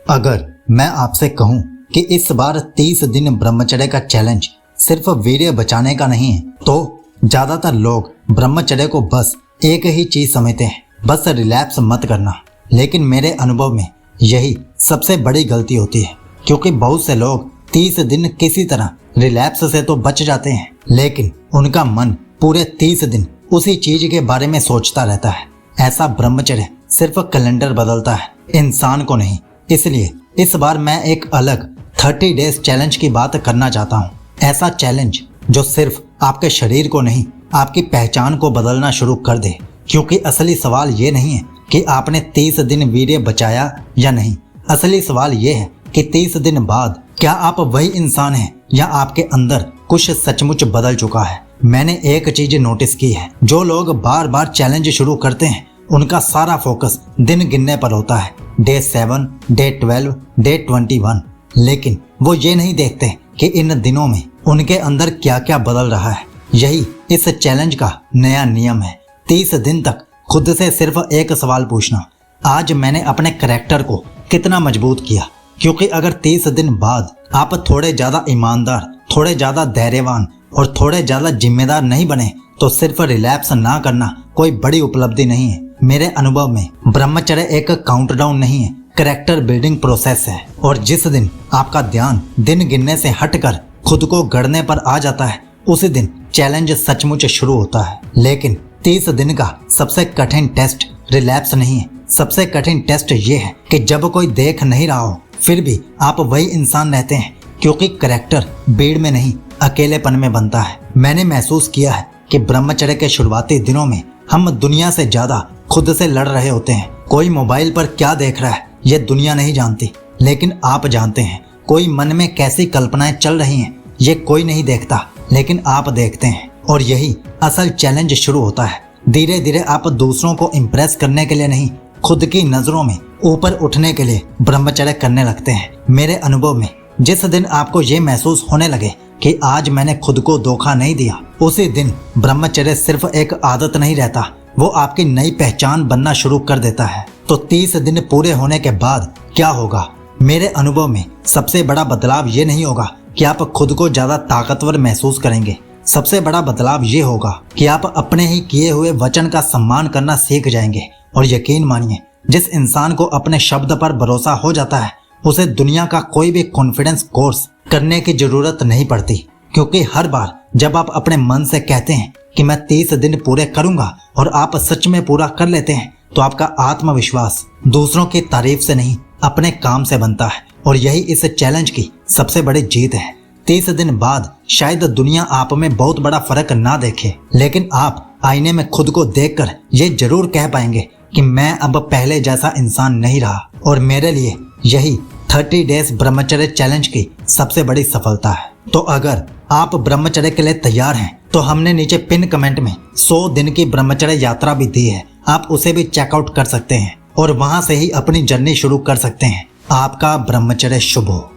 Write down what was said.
अगर मैं आपसे कहूं कि इस बार 30 दिन ब्रह्मचर्य का चैलेंज सिर्फ वीर्य बचाने का नहीं है, तो ज्यादातर लोग ब्रह्मचर्य को बस एक ही चीज समझते हैं, बस रिलैप्स मत करना। लेकिन मेरे अनुभव में यही सबसे बड़ी गलती होती है, क्योंकि बहुत से लोग 30 दिन किसी तरह रिलैप्स से तो बच जाते हैं, लेकिन उनका मन पूरे 30 दिन उसी चीज के बारे में सोचता रहता है। ऐसा ब्रह्मचर्य सिर्फ कैलेंडर बदलता है, इंसान को नहीं। इसलिए इस बार मैं एक अलग 30 डेज चैलेंज की बात करना चाहता हूँ। ऐसा चैलेंज जो सिर्फ आपके शरीर को नहीं, आपकी पहचान को बदलना शुरू कर दे। क्योंकि असली सवाल ये नहीं है कि आपने 30 दिन वीर्य बचाया या नहीं। असली सवाल ये है कि 30 दिन बाद क्या आप वही इंसान हैं या आपके अंदर कुछ सचमुच बदल चुका है। मैंने एक चीज नोटिस की है, जो लोग बार बार चैलेंज शुरू करते हैं उनका सारा फोकस दिन गिनने पर होता है, डे 7, डे 12, डे 21। लेकिन वो ये नहीं देखते कि इन दिनों में उनके अंदर क्या क्या बदल रहा है। यही इस चैलेंज का नया नियम है। 30 दिन तक खुद से सिर्फ एक सवाल पूछना, आज मैंने अपने करैक्टर को कितना मजबूत किया। क्योंकि अगर 30 दिन बाद आप थोड़े ज्यादा ईमानदार, थोड़े ज्यादा धैर्यवान और थोड़े ज्यादा जिम्मेदार नहीं बने, तो सिर्फ रिलैप्स ना करना कोई बड़ी उपलब्धि नहीं है। मेरे अनुभव में ब्रह्मचर्य एक काउंटडाउन नहीं है, करैक्टर बिल्डिंग प्रोसेस है। और जिस दिन आपका ध्यान दिन गिनने से हटकर खुद को गढ़ने पर आ जाता है, उसी दिन चैलेंज सचमुच शुरू होता है। लेकिन 30 दिन का सबसे कठिन टेस्ट रिलैप्स नहीं है। सबसे कठिन टेस्ट ये है कि जब कोई देख नहीं रहा हो, फिर भी आप वही इंसान रहते हैं। क्योंकि करैक्टर भीड़ में नहीं, अकेलेपन में बनता है। मैंने महसूस किया है कि ब्रह्मचर्य के शुरुआती दिनों में हम दुनिया से ज्यादा खुद से लड़ रहे होते हैं। कोई मोबाइल पर क्या देख रहा है ये दुनिया नहीं जानती, लेकिन आप जानते हैं। कोई मन में कैसी कल्पनाएं चल रही हैं ये कोई नहीं देखता, लेकिन आप देखते हैं। और यही असल चैलेंज शुरू होता है। धीरे धीरे आप दूसरों को इम्प्रेस करने के लिए नहीं, खुद की नजरों में ऊपर उठने के लिए ब्रह्मचर्य करने लगते हैं। मेरे अनुभव में जिस दिन आपको ये महसूस होने लगे कि आज मैंने खुद को धोखा नहीं दिया, उसी दिन ब्रह्मचर्य सिर्फ एक आदत नहीं रहता, वो आपकी नई पहचान बनना शुरू कर देता है। तो 30 दिन पूरे होने के बाद क्या होगा? मेरे अनुभव में सबसे बड़ा बदलाव ये नहीं होगा कि आप खुद को ज्यादा ताकतवर महसूस करेंगे। सबसे बड़ा बदलाव ये होगा कि आप अपने ही किए हुए वचन का सम्मान करना सीख जाएंगे। और यकीन मानिए, जिस इंसान को अपने शब्द पर भरोसा हो जाता है, उसे दुनिया का कोई भी कॉन्फिडेंस कोर्स करने की जरूरत नहीं पड़ती। क्योंकि हर बार जब आप अपने मन से कहते हैं कि मैं 30 दिन पूरे करूंगा और आप सच में पूरा कर लेते हैं, तो आपका आत्मविश्वास दूसरों की तारीफ से नहीं, अपने काम से बनता है। और यही इस चैलेंज की सबसे बड़ी जीत है। 30 दिन बाद शायद दुनिया आप में बहुत बड़ा फर्क ना देखे, लेकिन आप आईने में खुद को देखकर ये जरूर कह पाएंगे कि मैं अब पहले जैसा इंसान नहीं रहा। और मेरे लिए यही 30 डेज ब्रह्मचर्य चैलेंज की सबसे बड़ी सफलता है। तो अगर आप ब्रह्मचर्य के लिए तैयार हैं, तो हमने नीचे पिन कमेंट में 100 दिन की ब्रह्मचर्य यात्रा भी दी है, आप उसे भी चेकआउट कर सकते हैं और वहां से ही अपनी जर्नी शुरू कर सकते हैं। आपका ब्रह्मचर्य शुभ हो।